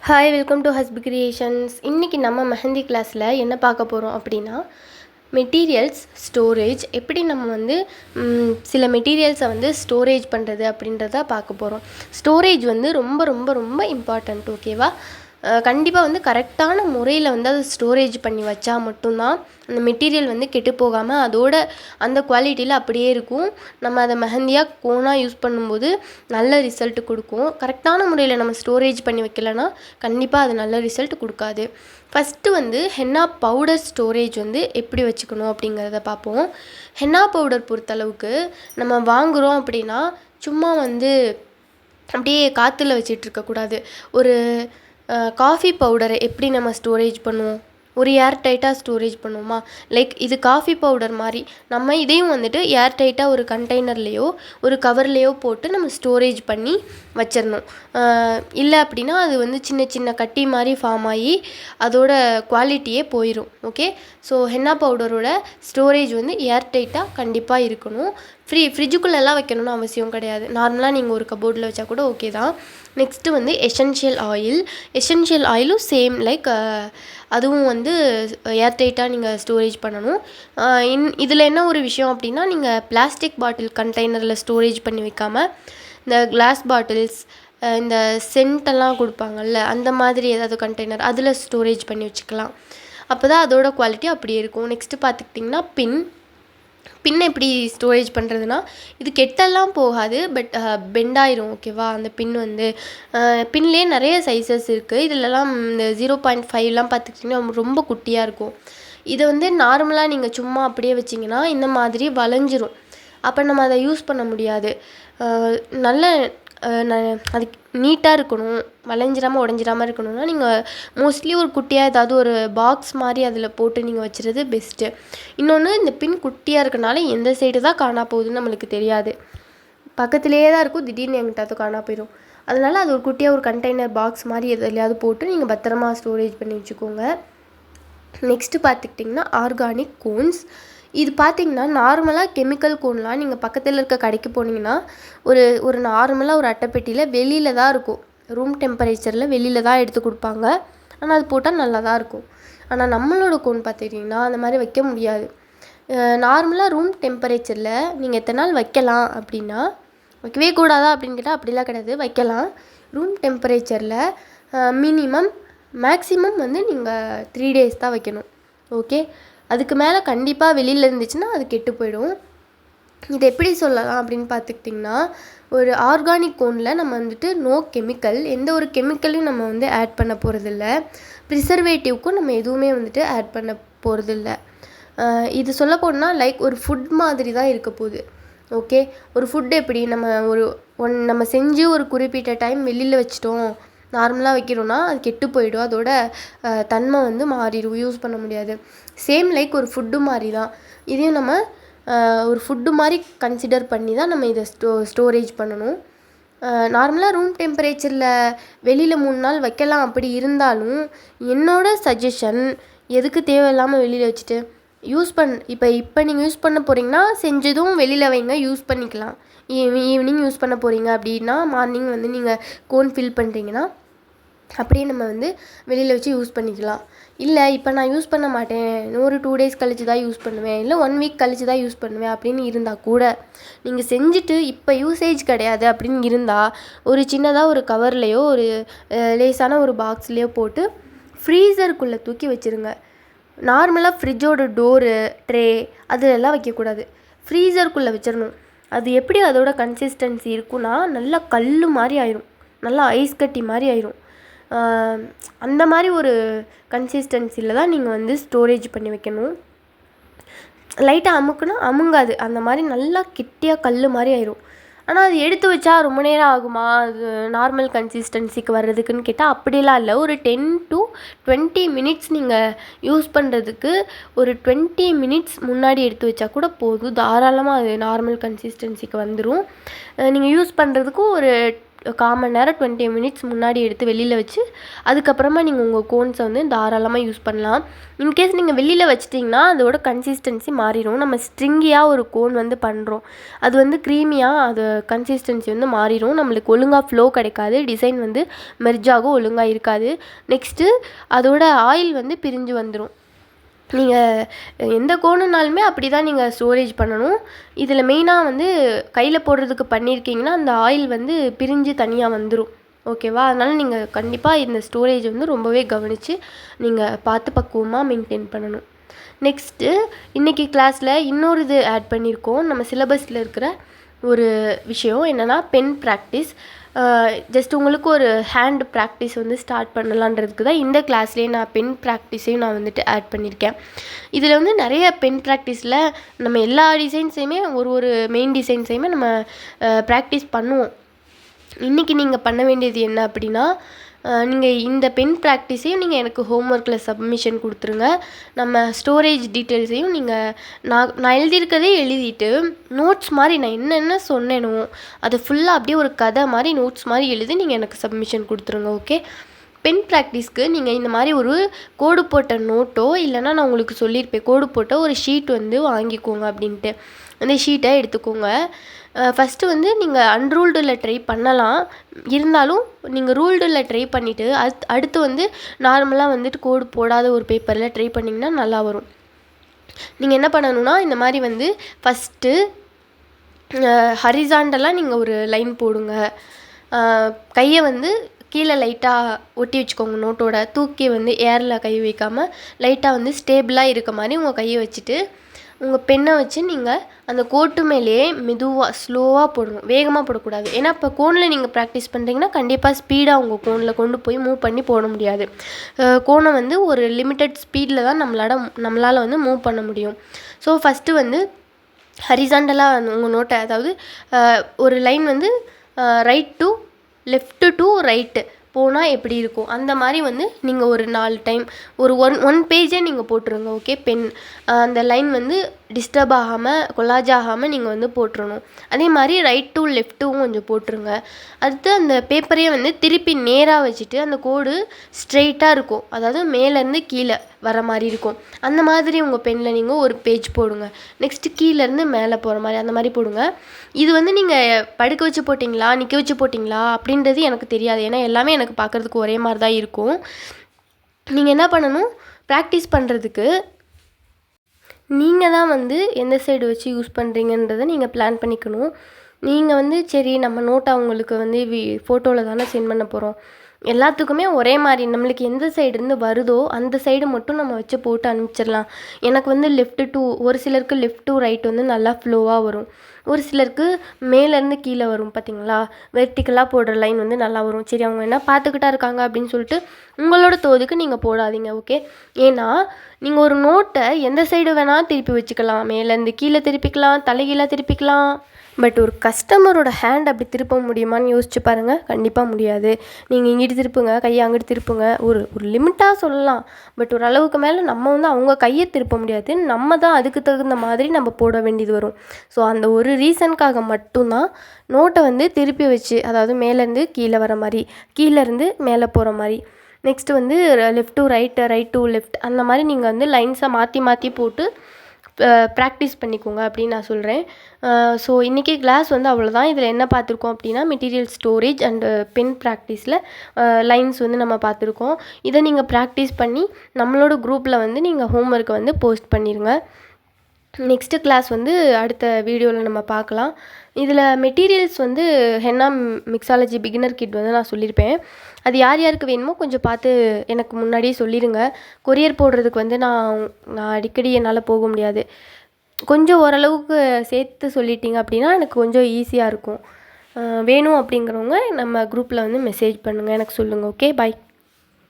Hi welcome to Hasbi creations. இன்றைக்கி நம்ம மெஹந்தி கிளாஸில் என்ன பார்க்க போகிறோம் அப்படின்னா, மெட்டீரியல்ஸ் ஸ்டோரேஜ் எப்படி நம்ம வந்து சில மெட்டீரியல்ஸை வந்து ஸ்டோரேஜ் பண்ணுறது அப்படின்றத பார்க்க போகிறோம். ஸ்டோரேஜ் வந்து ரொம்ப ரொம்ப ரொம்ப இம்பார்ட்டண்ட். ஓகேவா? கண்டிப்பாக வந்து கரெக்டான முறையில் வந்து அதை ஸ்டோரேஜ் பண்ணி வச்சா மட்டும்தான் அந்த மெட்டீரியல் வந்து கெட்டு போகாமல் அதோட அந்த குவாலிட்டியில் அப்படியே இருக்கும். நம்ம அதை மெஹந்தியாக கோனாக யூஸ் பண்ணும்போது நல்ல ரிசல்ட் கொடுக்கும். கரெக்டான முறையில் நம்ம ஸ்டோரேஜ் பண்ணி வைக்கலைன்னா கண்டிப்பாக அது நல்ல ரிசல்ட் கொடுக்காது. ஃபஸ்ட்டு வந்து ஹென்னா பவுடர் ஸ்டோரேஜ் வந்து எப்படி வச்சுக்கணும் அப்படிங்கிறத பார்ப்போம். ஹென்னா பவுடர் பொறுத்தளவுக்கு நம்ம வாங்குகிறோம் அப்படின்னா சும்மா வந்து அப்படியே காற்றுல வச்சிட்ருக்கக்கூடாது. ஒரு காஃபி பவுடரை எப்படி நம்ம ஸ்டோரேஜ் பண்ணுவோம், ஒரு ஏர் டைட்டாக ஸ்டோரேஜ் பண்ணுவோமா? லைக் இது காஃபி பவுடர் மாதிரி நம்ம இதையும் வந்துட்டு ஏர் டைட்டாக ஒரு கண்டெய்னர்லேயோ ஒரு கவர்லேயோ போட்டு நம்ம ஸ்டோரேஜ் பண்ணி வச்சிடணும். இல்லை அப்படின்னா அது வந்து சின்ன சின்ன கட்டி மாதிரி ஃபார்ம் ஆகி அதோட குவாலிட்டியே போயிடும். ஓகே, ஸோ ஹென்னா பவுடரோட ஸ்டோரேஜ் வந்து ஏர் டைட்டாக கண்டிப்பாக இருக்கணும். ஃப்ரிட்ஜுக்குள்ளெல்லாம் வைக்கணும்னு அவசியம் கிடையாது. நார்மலாக நீங்கள் ஒரு கபோர்டில் வச்சா கூட ஓகே தான். நெக்ஸ்ட்டு வந்து எசென்ஷியல் ஆயிலும் சேம் லைக் அதுவும் வந்து ஏர்டைட்டாக நீங்கள் ஸ்டோரேஜ் பண்ணணும். இதில் என்ன ஒரு விஷயம் அப்படின்னா, நீங்கள் பிளாஸ்டிக் பாட்டில் கண்டெய்னரில் ஸ்டோரேஜ் பண்ணி வைக்காமல் இந்த கிளாஸ் பாட்டில்ஸ், இந்த சென்ட்டெல்லாம் கொடுப்பாங்கல்ல அந்த மாதிரி ஏதாவது கண்டெய்னர் அதில் ஸ்டோரேஜ் பண்ணி வச்சுக்கலாம். அப்போ தான் அதோட குவாலிட்டி அப்படியே இருக்கும். நெக்ஸ்ட்டு பார்த்துக்கிட்டிங்கன்னா பின் எப்படி ஸ்டோரேஜ் பண்ணுறதுனா, இது கெட்டெல்லாம் போகாது, பட் பெண்டாயிரும். ஓகேவா? அந்த பின் வந்து பின்லேயே நிறைய சைஸஸ் இருக்குது. இதிலலாம் இந்த 0.5லாம் பார்த்துக்கிட்டிங்கன்னா ரொம்ப குட்டியாக இருக்கும். இதை வந்து நார்மலாக நீங்கள் சும்மா அப்படியே வச்சிங்கன்னா இந்த மாதிரி வளைஞ்சிரும். அப்போ நம்ம அதை யூஸ் பண்ண முடியாது. நல்ல அதுக்கு நீட்டாக இருக்கணும், வளைஞ்சிடாமல் உடஞ்சிடாமல் இருக்கணும்னா நீங்கள் மோஸ்ட்லி ஒரு குட்டியாக ஏதாவது ஒரு பாக்ஸ் மாதிரி அதில் போட்டு நீங்கள் வச்சுறது பெஸ்ட்டு. இன்னொன்று, இந்த பின் குட்டியாக இருக்கனால எந்த சைடு தான் காணா போகுதுன்னு நம்மளுக்கு தெரியாது. பக்கத்துலேயே தான் இருக்கும், திடீர்னு எங்கிட்டாவது காணா போயிடும். அதனால் அது ஒரு குட்டியாக ஒரு கண்டெய்னர் பாக்ஸ் மாதிரி எதுலையாவது போட்டு நீங்கள் பத்திரமா ஸ்டோரேஜ் பண்ணி வச்சுக்கோங்க. நெக்ஸ்ட்டு பார்த்துக்கிட்டிங்கன்னா ஆர்கானிக் கோன்ஸ். இது பார்த்திங்கன்னா நார்மலாக கெமிக்கல் கோன்லாம் நீங்கள் பக்கத்தில் இருக்க கடைக்கு போனீங்கன்னா ஒரு நார்மலாக ஒரு அட்டைப்பெட்டியில் வெளியில் தான் இருக்கும், ரூம் டெம்பரேச்சரில் வெளியில் தான் எடுத்து கொடுப்பாங்க. ஆனால் அது போட்டால் நல்லா தான் இருக்கும். ஆனால் நம்மளோட கோன் பார்த்துக்கிட்டிங்கன்னா அந்த மாதிரி வைக்க முடியாது. நார்மலாக ரூம் டெம்பரேச்சரில் நீங்கள் எத்தனை நாள் வைக்கலாம் அப்படின்னா, வைக்கவே கூடாதா அப்படின்னு கேட்டால் அப்படிலாம் கிடையாது, வைக்கலாம். ரூம் டெம்பரேச்சரில் மேக்ஸிமம் வந்து நீங்கள் 3 days தான் வைக்கணும். ஓகே, அதுக்கு மேலே கண்டிப்பாக வெளியில் இருந்துச்சுன்னா அது கெட்டு போயிடும். இது எப்படி சொல்லலாம் அப்படின்னு பார்த்துக்கிட்டிங்கன்னா, ஒரு ஆர்கானிக் கோனில் நம்ம வந்துட்டு நோ கெமிக்கல், எந்த ஒரு கெமிக்கலையும் நம்ம வந்து ஆட் பண்ண போகிறதில்ல. ப்ரிசர்வேட்டிவ்க்கும் நம்ம எதுவுமே வந்துட்டு ஆட் பண்ண போகிறதில்ல. இது சொல்ல போனால் லைக் ஒரு ஃபுட் மாதிரி தான் இருக்க போகுது. ஓகே, ஒரு ஃபுட் எப்படி நம்ம செஞ்சு ஒரு குறிப்பிட்ட டைம் வெளியில் வச்சிட்டோம், நார்மலாக வைக்கிறோன்னா அது கெட்டு போயிடும், அதோட தன்மை வந்து மாறிடும், யூஸ் பண்ண முடியாது. சேம் லைக் ஒரு ஃபுட்டு மாதிரி தான் இதையும் நம்ம ஒரு ஃபுட்டு மாதிரி கன்சிடர் பண்ணி தான் நம்ம இதை ஸ்டோரேஜ் பண்ணணும். நார்மலாக ரூம் டெம்பரேச்சரில் வெளியில் 3 நாள் வைக்கலாம். அப்படி இருந்தாலும் என்னோட சஜஷன், எதுக்கு தேவையில்லாமல் வெளியில் வச்சுட்டு இப்போ நீங்கள் யூஸ் பண்ண போகிறீங்கன்னா செஞ்சதும் வெளியில் வைங்க, யூஸ் பண்ணிக்கலாம். ஈவினிங் யூஸ் பண்ண போகிறீங்க அப்படின்னா, மார்னிங் வந்து நீங்கள் கோன் ஃபில் பண்ணுறீங்கன்னா அப்படியே நம்ம வந்து வெளியில் வச்சு யூஸ் பண்ணிக்கலாம். இல்லை இப்போ நான் யூஸ் பண்ண மாட்டேன், ஒரு 2 days கழிச்சு தான் யூஸ் பண்ணுவேன், இல்லை 1 week கழிச்சு தான் யூஸ் பண்ணுவேன் அப்படின்னு இருந்தால் கூட, நீங்கள் செஞ்சுட்டு இப்போ யூசேஜ் கிடையாது அப்படின்னு இருந்தால் ஒரு சின்னதாக ஒரு கவர்லேயோ ஒரு லேசான ஒரு பாக்ஸ்லேயோ போட்டு ஃப்ரீசருக்குள்ளே தூக்கி வச்சுருங்க. நார்மலாக ஃப்ரிட்ஜோட டோரு, ட்ரே அதிலெல்லாம் வைக்கக்கூடாது, ஃப்ரீசருக்குள்ளே வச்சிடணும். அது எப்படி அதோட கன்சிஸ்டன்சி இருக்குன்னா, நல்லா கல் மாதிரி ஆயிரும், நல்லா ஐஸ் கட்டி மாதிரி ஆயிரும். அந்த மாதிரி ஒரு கன்சிஸ்டன்சியில் தான் நீங்கள் வந்து ஸ்டோரேஜ் பண்ணி வைக்கணும். லைட்டாக அமுக்குனா அமுங்காது, அந்த மாதிரி நல்லா கெட்டியாக கல் மாதிரி ஆயிரும். ஆனால் அது எடுத்து வச்சா ரொம்ப நேரம் ஆகுமா அது நார்மல் கன்சிஸ்டன்சிக்கு வர்றதுக்குன்னு கேட்டால் அப்படிலாம் இல்லை. ஒரு 10 to 20 minutes நீங்கள் யூஸ் பண்ணுறதுக்கு ஒரு 20 minutes முன்னாடி எடுத்து வச்சா கூட போதும், தாராளமாக அது நார்மல் கன்சிஸ்டன்சிக்கு வந்துடும். நீங்கள் யூஸ் பண்ணுறதுக்கும் ஒரு 1/4 மணி நேரம் 20 மினிட்ஸ் முன்னாடி எடுத்து வெளியில் வச்சு அதுக்கப்புறமா நீங்கள் உங்கள் கோன்ஸை வந்து தாராளமாக யூஸ் பண்ணலாம். இன்கேஸ் நீங்கள் வெளியில் வச்சிட்டிங்கன்னா அதோட கன்சிஸ்டன்சி மாறிடும். நம்ம ஸ்ட்ரிங்கியாக ஒரு கோன் வந்து பண்ணுறோம், அது வந்து க்ரீமியாக அது கன்சிஸ்டன்சி வந்து மாறிடும். நம்மளுக்கு ஒழுங்காக ஃப்ளோ கிடைக்காது, டிசைன் வந்து மெர்ஜாகும், ஒழுங்காக இருக்காது. நெக்ஸ்ட்டு அதோட ஆயில் வந்து பிரிஞ்சு வந்துடும். நீங்கள் எந்த கோனுனாலுமே அப்படி தான் நீங்கள் ஸ்டோரேஜ் பண்ணணும். இதில் மெயினாக வந்து கையில் போடுறதுக்கு பண்ணியிருக்கீங்கன்னா அந்த ஆயில் வந்து பிரிஞ்சு தனியாக வந்துடும். ஓகேவா? அதனால் நீங்கள் கண்டிப்பாக இந்த ஸ்டோரேஜ் வந்து ரொம்பவே கவனித்து நீங்கள் பார்த்து பக்குவமாக மெயின்டைன் பண்ணணும். நெக்ஸ்ட்டு இன்றைக்கி கிளாஸில் இன்னொரு இது ஆட் பண்ணியிருக்கோம். நம்ம சிலபஸில் இருக்கிற ஒரு விஷயம் என்னென்னா பென் ப்ராக்டிஸ். ஜஸ்ட் உங்களுக்கு ஒரு ஹேண்ட் ப்ராக்டிஸ் வந்து ஸ்டார்ட் பண்ணலான்றதுக்கு தான் இந்த கிளாஸ்லேயே நான் பென் ப்ராக்டிஸையும் நான் வந்துட்டு ஆட் பண்ணியிருக்கேன். இதில் வந்து நிறைய பென் ப்ராக்டிஸில் நம்ம எல்லா டிசைன்ஸையுமே ஒரு மெயின் டிசைன்ஸையுமே நம்ம ப்ராக்டிஸ் பண்ணுவோம். இன்றைக்கி நீங்கள் பண்ண வேண்டியது என்ன அப்படின்னா, நீங்கள் இந்த பென் ப்ராக்டிஸையும் நீங்கள் எனக்கு ஹோம்ஒர்க்கில் சப்மிஷன் கொடுத்துருங்க. நம்ம ஸ்டோரேஜ் டீட்டெயில்ஸையும் நான் எழுதியிருக்கதே எழுதிட்டு நோட்ஸ் மாதிரி நான் என்னென்ன சொன்னேனோ அதை ஃபுல்லாக அப்படியே ஒரு கதை மாதிரி நோட்ஸ் மாதிரி எழுதி நீங்கள் எனக்கு சப்மிஷன் கொடுத்துருங்க. ஓகே? பென் ப்ராக்டிஸ்க்கு நீங்கள் இந்த மாதிரி ஒரு கோடு போட்ட நோட்டோ இல்லைனா நான் உங்களுக்கு சொல்லியிருப்பேன் கோடு போட்ட ஒரு ஷீட் வந்து வாங்கிக்கோங்க அப்படின்ட்டு. அந்த ஷீட்டை எடுத்துக்கோங்க. ஃபஸ்ட்டு வந்து நீங்கள் அன்ரூல்டில் ட்ரை பண்ணலாம், இருந்தாலும் நீங்கள் ரூல்டில் ட்ரை பண்ணிவிட்டு அடுத்து வந்து நார்மலாக வந்துட்டு கோடு போடாத ஒரு பேப்பரில் ட்ரை பண்ணிங்கன்னா நல்லா வரும். நீங்கள் என்ன பண்ணணுன்னா, இந்த மாதிரி வந்து ஃபஸ்ட்டு ஹரிசாண்டலாக நீங்கள் ஒரு லைன் போடுங்க. கையை வந்து கீழே லைட்டாக ஒட்டி வச்சுக்கோங்க நோட்டோட. தூக்கி வந்து ஏரில் கை வைக்காமல் லைட்டாக வந்து ஸ்டேபிளாக இருக்க மாதிரி உங்கள் கையை வச்சுட்டு உங்கள் பெண்ணை வச்சு நீங்கள் அந்த கோட்டு மேலேயே மெதுவாக ஸ்லோவாக போடணும், வேகமாக போடக்கூடாது. ஏன்னா இப்போ கோனில் நீங்கள் ப்ராக்டிஸ் பண்ணுறீங்கன்னா கண்டிப்பாக ஸ்பீடாக உங்கள் கோனில் கொண்டு போய் மூவ் பண்ணி போட முடியாது. கோனை வந்து ஒரு லிமிட்டட் ஸ்பீடில் தான் நம்மளால் வந்து மூவ் பண்ண முடியும். ஸோ ஃபஸ்ட்டு வந்து ஹரிசாண்டலாக உங்கள் நோட்டை, அதாவது ஒரு லைன் வந்து right to left to right போனால் எப்படி இருக்கும் அந்த மாதிரி வந்து நீங்கள் ஒரு 4 டைம் ஒரு ஒன் பேஜே நீங்கள் போட்டுருங்க. ஓகே? பென் அந்த லைன் வந்து டிஸ்டர்ப் ஆகாமல் கொலாஜ் ஆகாமல் நீங்கள் வந்து போட்டுருணும். அதே மாதிரி ரைட் டு லெஃப்ட்டும் கொஞ்சம் போட்டுருங்க. அடுத்து அந்த பேப்பரையே வந்து திருப்பி நேராக வச்சுட்டு அந்த கோடு ஸ்ட்ரெயிட்டாக இருக்கும், அதாவது மேலேருந்து கீழே வர மாதிரி இருக்கும். அந்த மாதிரி உங்கள் பெனில் நீங்கள் ஒரு பேஜ் போடுங்க. நெக்ஸ்ட்டு கீழேருந்து மேலே போகிற மாதிரி அந்த மாதிரி போடுங்க. இது வந்து நீங்கள் படுக்க வச்சு போட்டிங்களா நிற்க வச்சு போட்டிங்களா அப்படின்றது எனக்கு தெரியாது, ஏன்னா எல்லாமே எனக்கு பார்க்குறதுக்கு ஒரே மாதிரி தான் இருக்கும். நீங்கள் என்ன பண்ணணும், ப்ராக்டிஸ் பண்ணுறதுக்கு நீங்கள் தான் வந்து எந்த சைடு வச்சு யூஸ் பண்ணுறீங்கன்றதை நீங்கள் பிளான் பண்ணிக்கணும். நீங்கள் வந்து சரி நம்ம நோட்டை அவங்களுக்கு வந்து ஃபோட்டோவில் தானே சென்ட் பண்ண போகிறோம், எல்லாத்துக்குமே ஒரே மாதிரி நம்மளுக்கு எந்த சைடுருந்து வருதோ அந்த சைடு மட்டும் நம்ம வச்சு போட்டு அனுப்பிச்சிடலாம். எனக்கு வந்து லெஃப்ட் டு, ஒரு சிலருக்கு லெஃப்ட் டு ரைட் வந்து நல்லா ஃப்ளோவாக வரும், ஒரு சிலருக்கு மேலேருந்து கீழே வரும். பார்த்திங்களா? வெர்டிக்கலாக போடுற லைன் வந்து நல்லா வரும். சரி அவங்க என்ன பார்த்துக்கிட்டா இருக்காங்க அப்படின்னு சொல்லிட்டு உங்களோட தோதுக்கு நீங்கள் போடாதீங்க. ஓகே? ஏன்னா நீங்கள் ஒரு நோட்டை எந்த சைடு வேணால் திருப்பி வச்சுக்கலாம், மேலேருந்து கீழே திருப்பிக்கலாம், தலைகீழாக திருப்பிக்கலாம். பட் ஒரு கஸ்டமரோட ஹேண்ட் அப்படி திருப்ப முடியுமான்னு யோசிச்சு பாருங்கள். கண்டிப்பாக முடியாது. நீங்கள் இங்கிட்டு திருப்புங்க, கையை அங்கிட்டு திருப்புங்க, ஒரு லிமிட்டாக சொல்லலாம். பட் ஒரு அளவுக்கு மேலே நம்ம வந்து அவங்க கையை திருப்ப முடியாது, நம்ம தான் அதுக்கு தகுந்த மாதிரி நம்ம போட வேண்டியது வரும். ஸோ அந்த ஒரு ரீசனுக்காக மட்டும்தான் நோட்டை வந்து திருப்பி வச்சு, அதாவது மேலேருந்து கீழே வர மாதிரி, கீழேருந்து மேலே போகிற மாதிரி, நெக்ஸ்ட்டு வந்து left to right, right to left, அந்த மாதிரி நீங்கள் வந்து லைன்ஸை மாற்றி மாற்றி போட்டு ப்ராக்டிஸ் பண்ணிக்கோங்க அப்படின்னு நான் சொல்கிறேன். ஸோ இன்றைக்கி கிளாஸ் வந்து அவ்வளோதான். இதில் என்ன பார்த்துருக்கோம் அப்படின்னா மெட்டீரியல் ஸ்டோரேஜ் அண்டு பென் ப்ராக்டிஸில் லைன்ஸ் வந்து நம்ம பார்த்துருக்கோம். இதை நீங்கள் ப்ராக்டிஸ் பண்ணி நம்மளோட குரூப்பில் வந்து நீங்கள் ஹோம்ஒர்க்கை வந்து போஸ்ட் பண்ணிடுங்க. நெக்ஸ்ட்டு கிளாஸ் வந்து அடுத்த வீடியோவில் நம்ம பார்க்கலாம். இதில் மெட்டீரியல்ஸ் வந்து ஹென்னா மிக்ஸாலஜி பிகினர் கிட் வந்து நான் சொல்லியிருப்பேன். அது யார் யாருக்கு வேணுமோ கொஞ்சம் பார்த்து எனக்கு முன்னாடியே சொல்லிடுங்க. கொரியர் போடுறதுக்கு வந்து நான் அடிக்கடி என்னால் போக முடியாது. கொஞ்சம் ஓரளவுக்கு சேர்த்து சொல்லிட்டீங்க அப்படின்னா எனக்கு கொஞ்சம் ஈஸியாக இருக்கும். வேணும் அப்படிங்கிறவங்க நம்ம குரூப்பில் வந்து மெசேஜ் பண்ணுங்கள், எனக்கு சொல்லுங்கள். ஓகே, பாய்.